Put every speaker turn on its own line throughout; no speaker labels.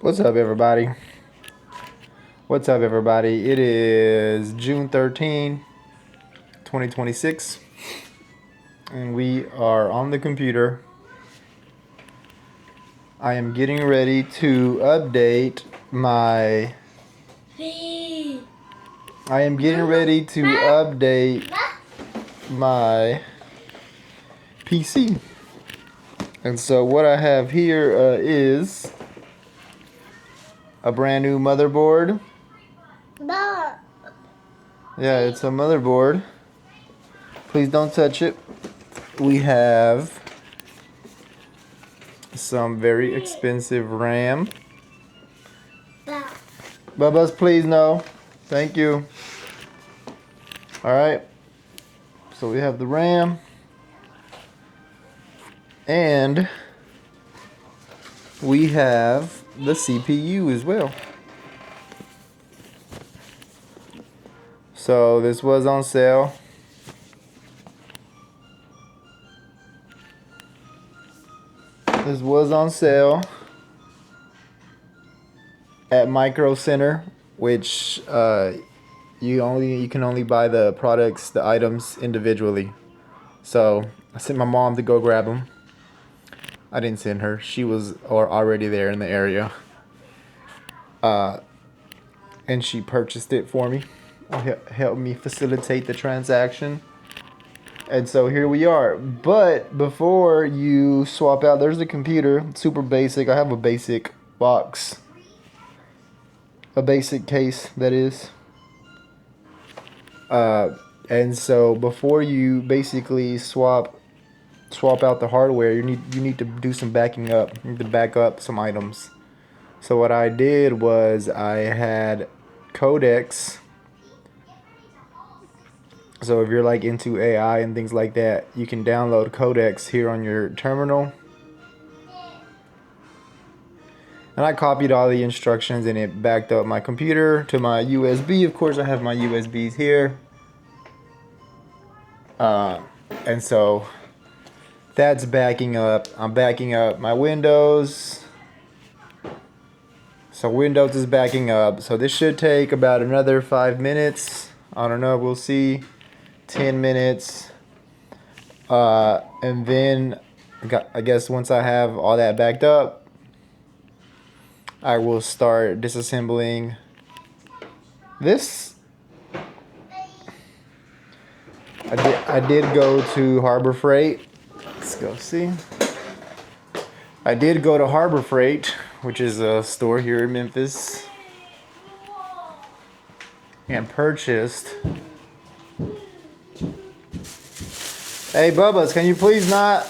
What's up, everybody? What's up, everybody? It is June 13, 2026, and we are on the computer. I am getting ready to update my... my PC. And so what I have here is a brand new motherboard. Yeah, it's a motherboard. Please don't touch it. We have some very expensive RAM. Bubba's, please no. Thank you. Alright. So we have the RAM. And we have the CPU as well. So this was on sale. This was on sale at Micro Center, which you can only buy the products, the items individually. So I sent my mom to go grab them. I didn't send her; she was already there in the area, and she purchased it for me. Helped me facilitate the transaction. And so here we are. But before you swap out, there's the computer. Super basic. I have a basic box. A basic case, that is. And so before you basically swap out the hardware, you need to do some backing up. You need to back up some items. So what I did was I had codecs. So if you're like into AI and things like that, you can download codecs here on your terminal. And I copied all the instructions and it backed up my computer to my USB. Of course, I have my USBs here. And so that's backing up. I'm backing up my Windows. So Windows is backing up. So this should take about another 5 minutes. I don't know. We'll see. 10 minutes. And then I guess once I have all that backed up, I will start disassembling this. I did go to Harbor Freight. Let's go see. I did go to Harbor Freight, which is a store here in Memphis, and purchased... Hey, Bubba's, can you please not?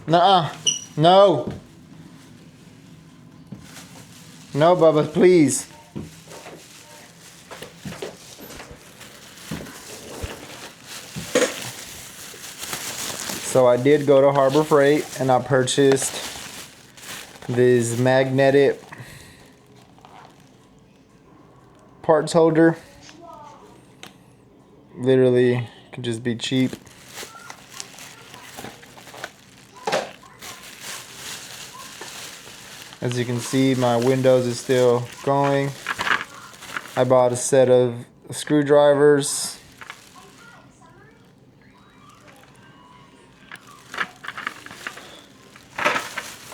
Nuh-uh. No. No, Bubba's, please. So I did go to Harbor Freight and I purchased this magnetic parts holder. Literally can just be cheap. As you can see, my Windows is still going. I bought a set of screwdrivers.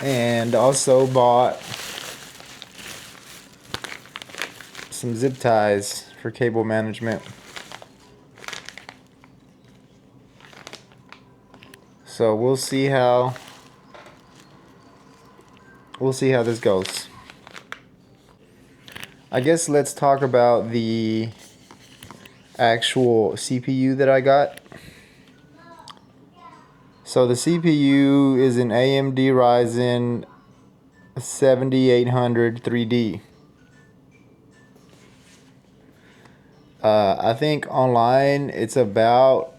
And also bought some zip ties for cable management. So we'll see how this goes. I guess let's talk about the actual CPU that I got. So the CPU is an AMD Ryzen 7800 3D. I think online it's about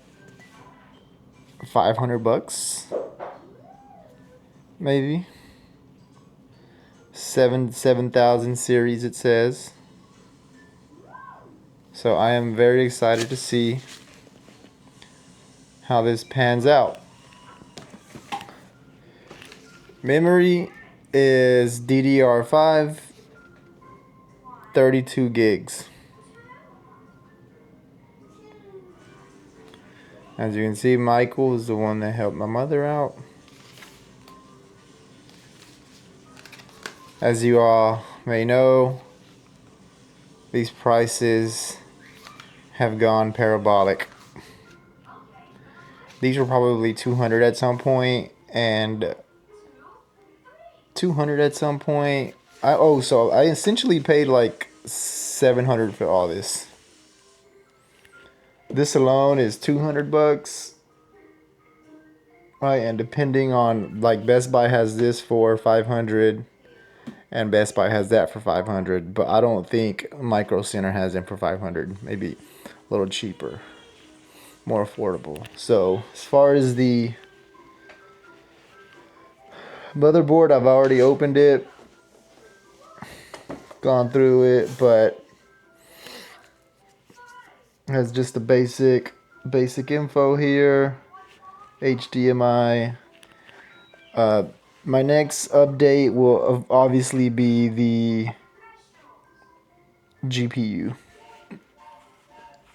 $500, maybe. 7000 series it says. So I am very excited to see how this pans out. Memory is DDR5, 32 gigs. As you can see, Michael is the one that helped my mother out. As you all may know, these prices have gone parabolic. These were probably 200 at some point, and 200 at some point. So I essentially paid like 700 for all this. This alone is 200 bucks. Right, and depending on, like, Best Buy has this for 500 and Best Buy has that for 500, but I don't think Micro Center has them for 500. Maybe a little cheaper, more affordable. So as far as the motherboard, I've already opened it, gone through it, but it has just the basic info here. HDMI. My next update will obviously be the GPU.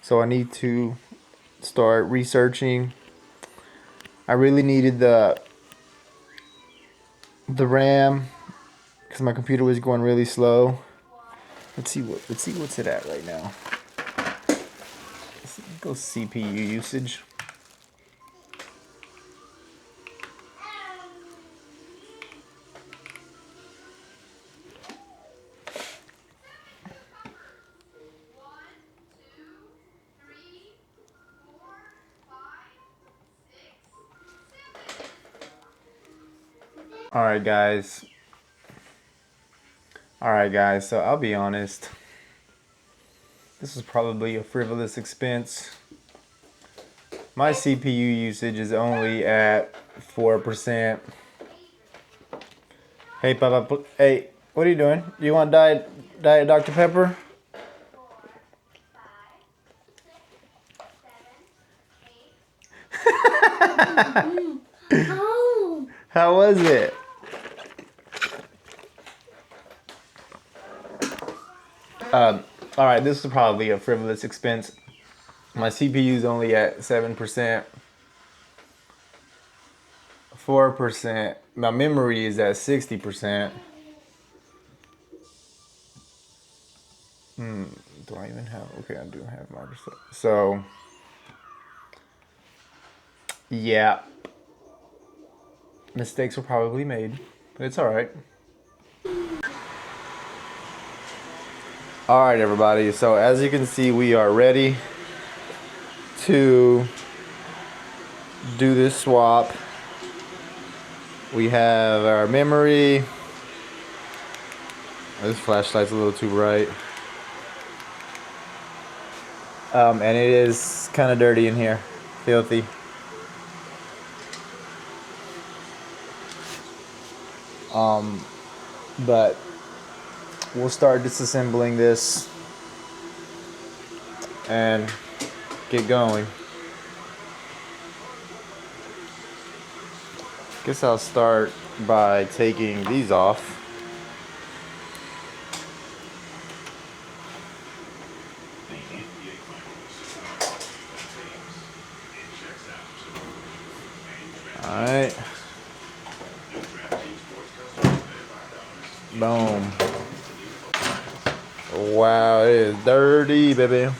So I need to start researching. I really needed the RAM because my computer was going really slow. Let's see what's it at right now. Let's go CPU usage. Alright guys, so I'll be honest, this is probably a frivolous expense. My CPU usage is only at 4%. Hey Papa, hey, what are you doing? You want Diet Dr. Pepper? How was it? Alright, this is probably a frivolous expense. My CPU is only at 7%. 4%. My memory is at 60%. Do I even have? Okay, I do have Microsoft. So, yeah. Mistakes were probably made, but it's alright. Alright everybody, so as you can see, we are ready to do this swap. We have our memory. This flashlight's a little too bright. And it is kind of dirty in here, filthy. But we'll start disassembling this and get going. Guess I'll start by taking these off. Alright. Boom. Wow, it is dirty, baby.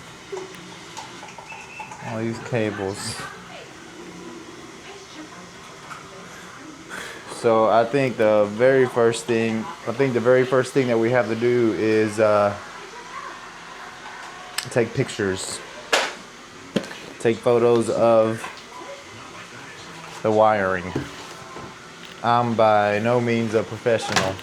All these cables. So I think the very first thing that we have to do is take pictures. Take photos of the wiring. I'm by no means a professional.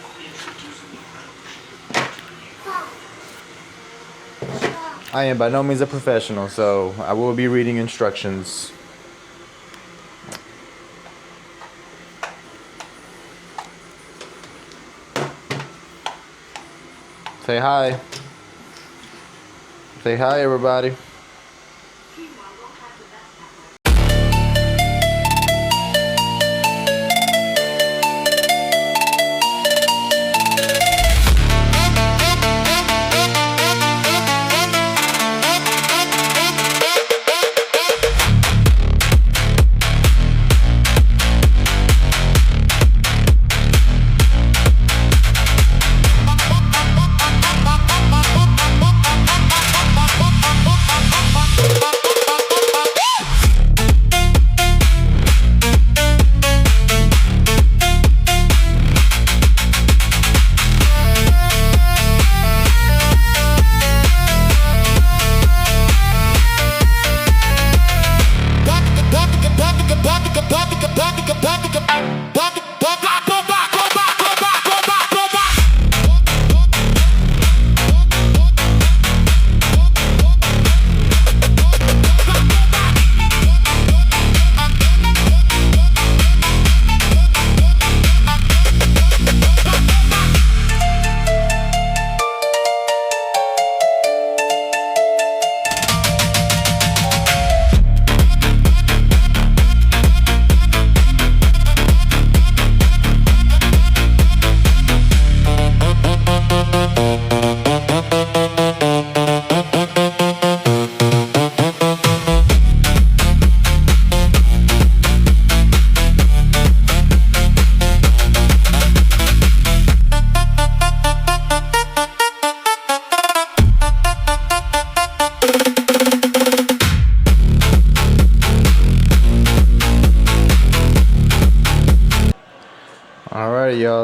I am by no means a professional, so I will be reading instructions. Say hi. Say hi, everybody.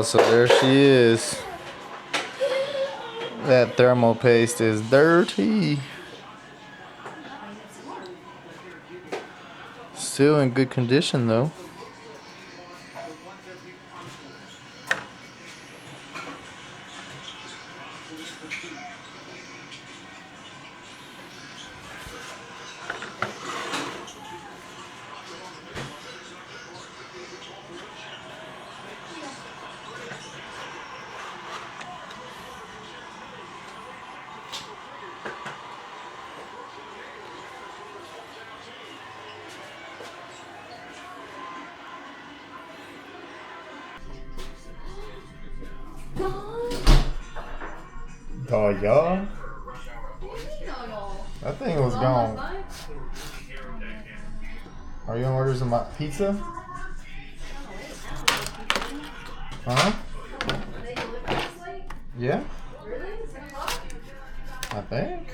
y'all, so there she is. That thermal paste is dirty. Still in good condition though. Oh, y'all? That thing was gone. Are you gonna order some pizza? Huh? Yeah? I think.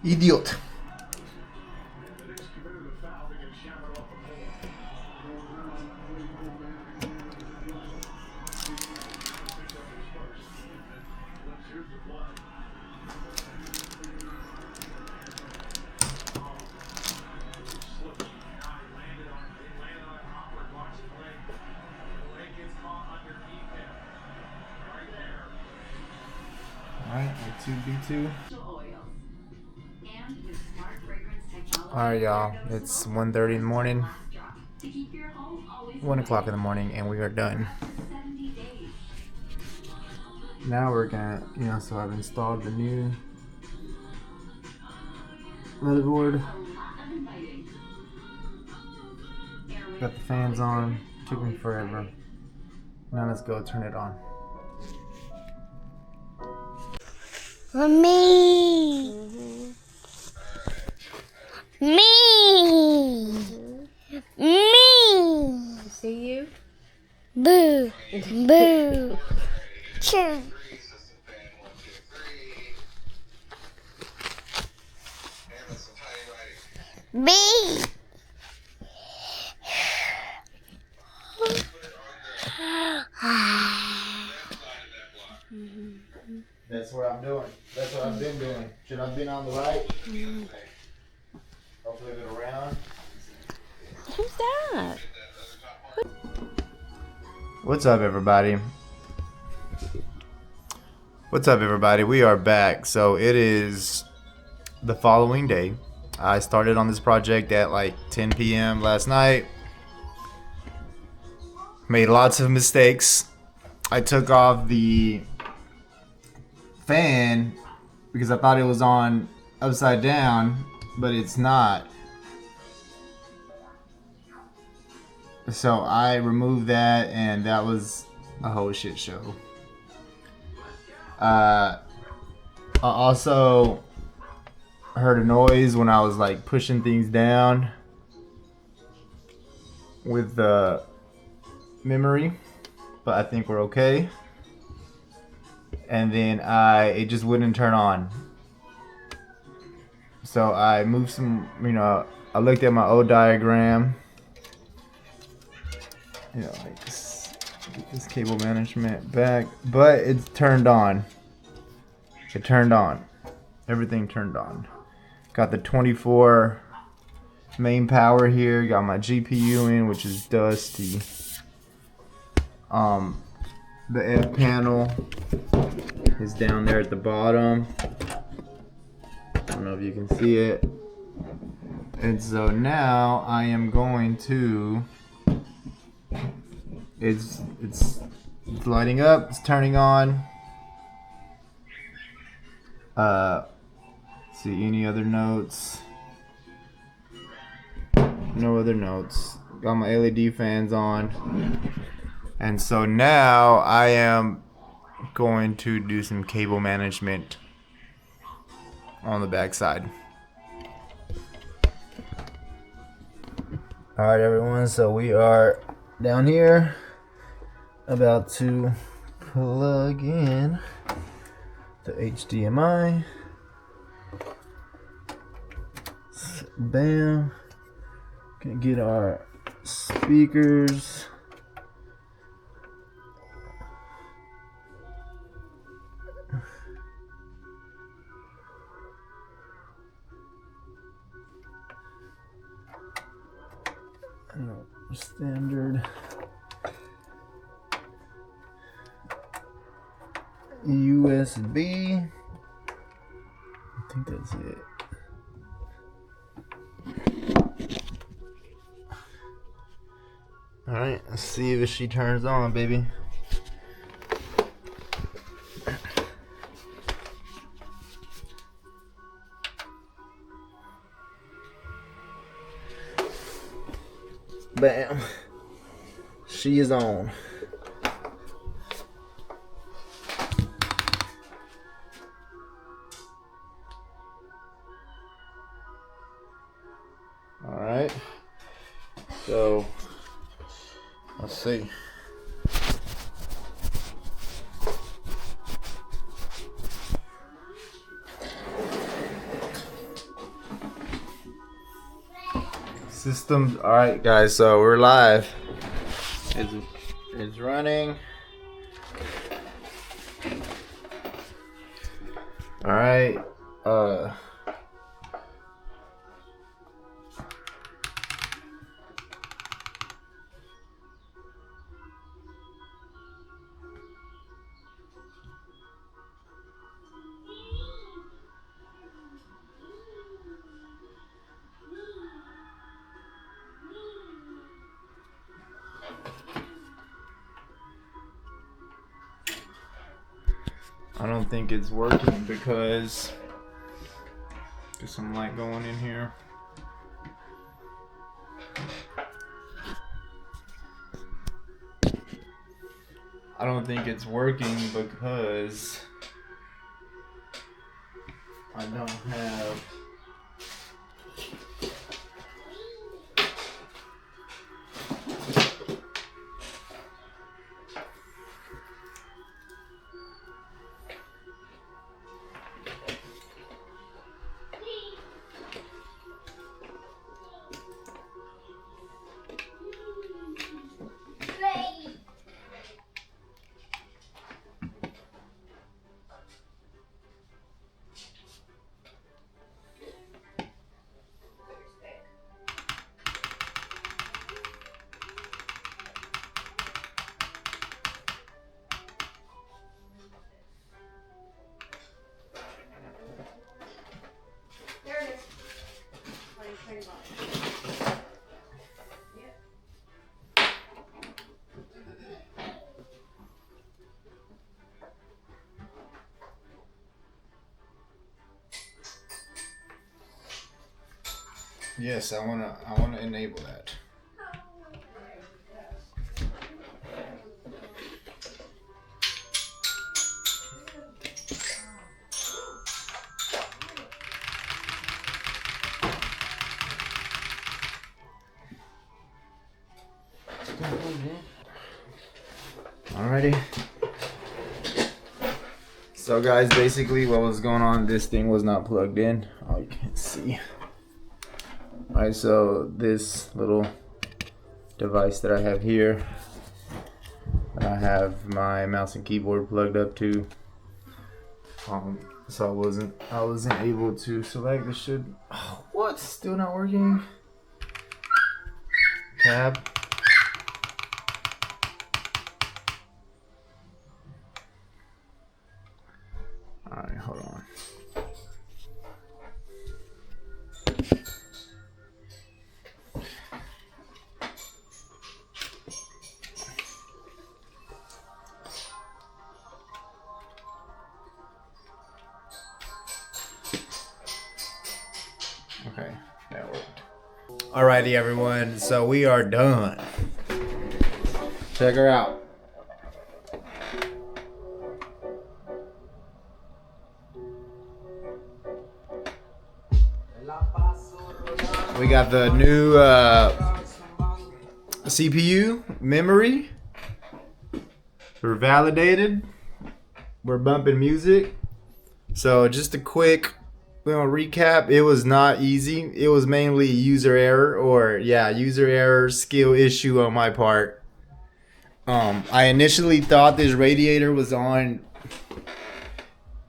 Idiot. Alright, B2. Alright, y'all, it's 1:30 in the morning, 1 o'clock in the morning, and we are done. Now we're gonna, so I've installed the new motherboard. Got the fans on, took me forever. Now let's go turn it on.
Me. Me. Me.
See you?
Boo. Boo. Choo. Me.
That's what I'm doing. That's what I've been doing. Should I have been on the right? I'll flip it around.
Who's that?
What's up, everybody? What's up, everybody? We are back. So it is the following day. I started on this project at like 10 p.m. last night. Made lots of mistakes. I took off the fan because I thought it was on upside down, but it's not. So I removed that, and that was a whole shit show. I also heard a noise when I was like pushing things down with the memory, but I think we're okay. And then it just wouldn't turn on. So I moved some, I looked at my old diagram. Like this, get this cable management back, but it's turned on. It turned on. Everything turned on. Got the 24 main power here. Got my GPU in, which is dusty. The F panel is down there at the bottom. I don't know if you can see it. And so now I am going to. It's lighting up. It's turning on. See any other notes? No other notes. Got my LED fans on. And so now I am going to do some cable management on the back side. Alright, everyone, so we are down here about to plug in the HDMI. Bam. Gonna get our speakers. Standard USB. I think that's it. Alright, let's see if she turns on, baby. Bam. She is on. Alright. So, let's see. Systems. All right, guys. So we're live. It's running. All right. I don't think it's working because there's some light going in here. I don't think it's working because I don't have Yes, I wanna enable that. Alrighty. So guys, basically what was going on, this thing was not plugged in. Oh, you can't see. Alright, so this little device that I have here, I have my mouse and keyboard plugged up to. So I wasn't able to select this. Oh, what? Still not working? Tab. Alright, hold on. Okay, that worked. Alrighty, everyone. So we are done. Check her out. We got the new CPU memory. We're validated. We're bumping music. So just a quick recap. It was not easy. It was mainly user error, skill issue on my part. I initially thought this radiator was on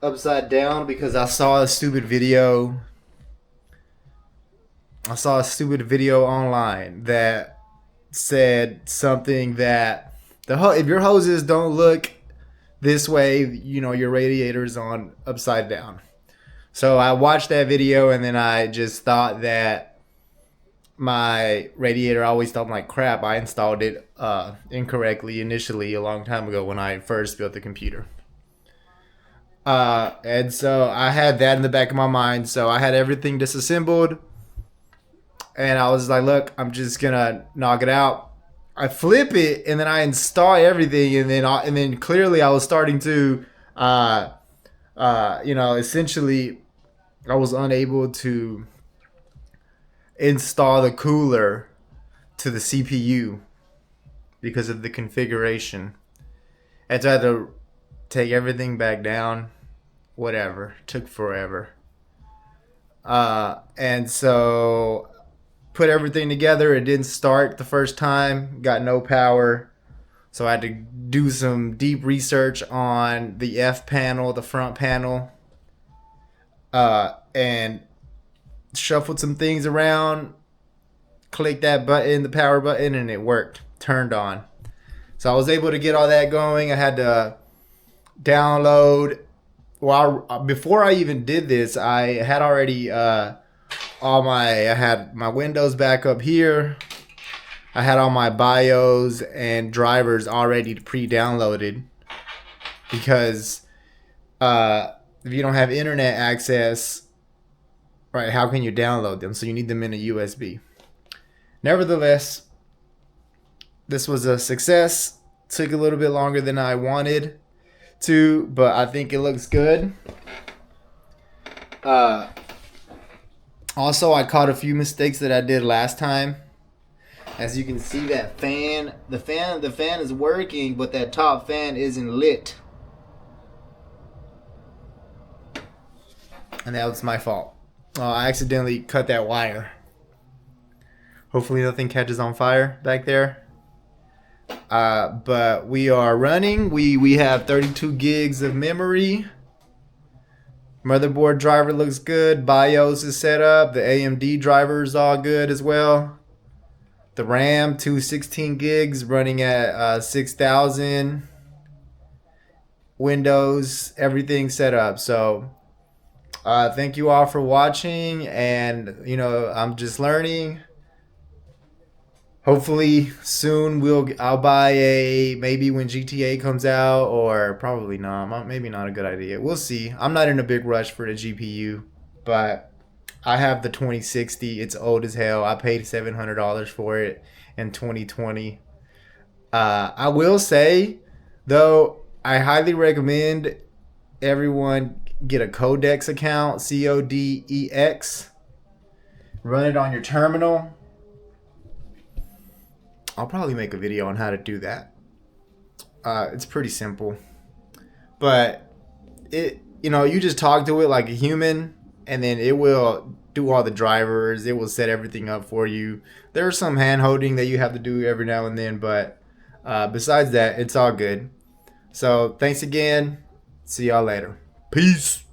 upside down because I saw a stupid video. Online that said something that if your hoses don't look this way, you know your radiator's on upside down. So I watched that video and then I just thought that my radiator always felt like crap. I installed it incorrectly initially a long time ago when I first built the computer. And so I had that in the back of my mind. So I had everything disassembled. And I was like, look, I'm just gonna knock it out. I flip it and then I install everything, and then clearly I was starting to, essentially, I was unable to install the cooler to the CPU because of the configuration. And so I had to take everything back down. Whatever, took forever. And so put everything together. It didn't start the first time. Got no power. So I had to do some deep research on the F panel, the front panel, and shuffled some things around. Clicked that button, the power button, and it worked. Turned on. So I was able to get all that going. I had to download. Before I even did this, I had already I had my Windows back up here. I had all my BIOS and drivers already pre-downloaded because if you don't have internet access, right, how can you download them? So you need them in a USB. Nevertheless, this was a success. Took a little bit longer than I wanted to, but I think it looks good. Also, I caught a few mistakes that I did last time. As you can see, that fan, the fan is working, but that top fan isn't lit. And that was my fault. I accidentally cut that wire. Hopefully nothing catches on fire back there. But we are running. We have 32 gigs of memory. Motherboard driver looks good. BIOS is set up. The AMD driver is all good as well. The RAM, 216 gigs, running at 6,000. Windows, everything set up. So thank you all for watching. And I'm just learning. Hopefully soon I'll buy maybe when GTA comes out, or probably not. Maybe not a good idea. We'll see. I'm not in a big rush for the GPU, but I have the 2060. It's old as hell. I paid $700 for it in 2020. I will say, though, I highly recommend everyone get a Codex account, CODEX. Run it on your terminal. I'll probably make a video on how to do that. It's pretty simple. But you just talk to it like a human, and then it will do all the drivers. It will set everything up for you. There's some hand holding that you have to do every now and then, but besides that, it's all good. So thanks again. See y'all later. Peace.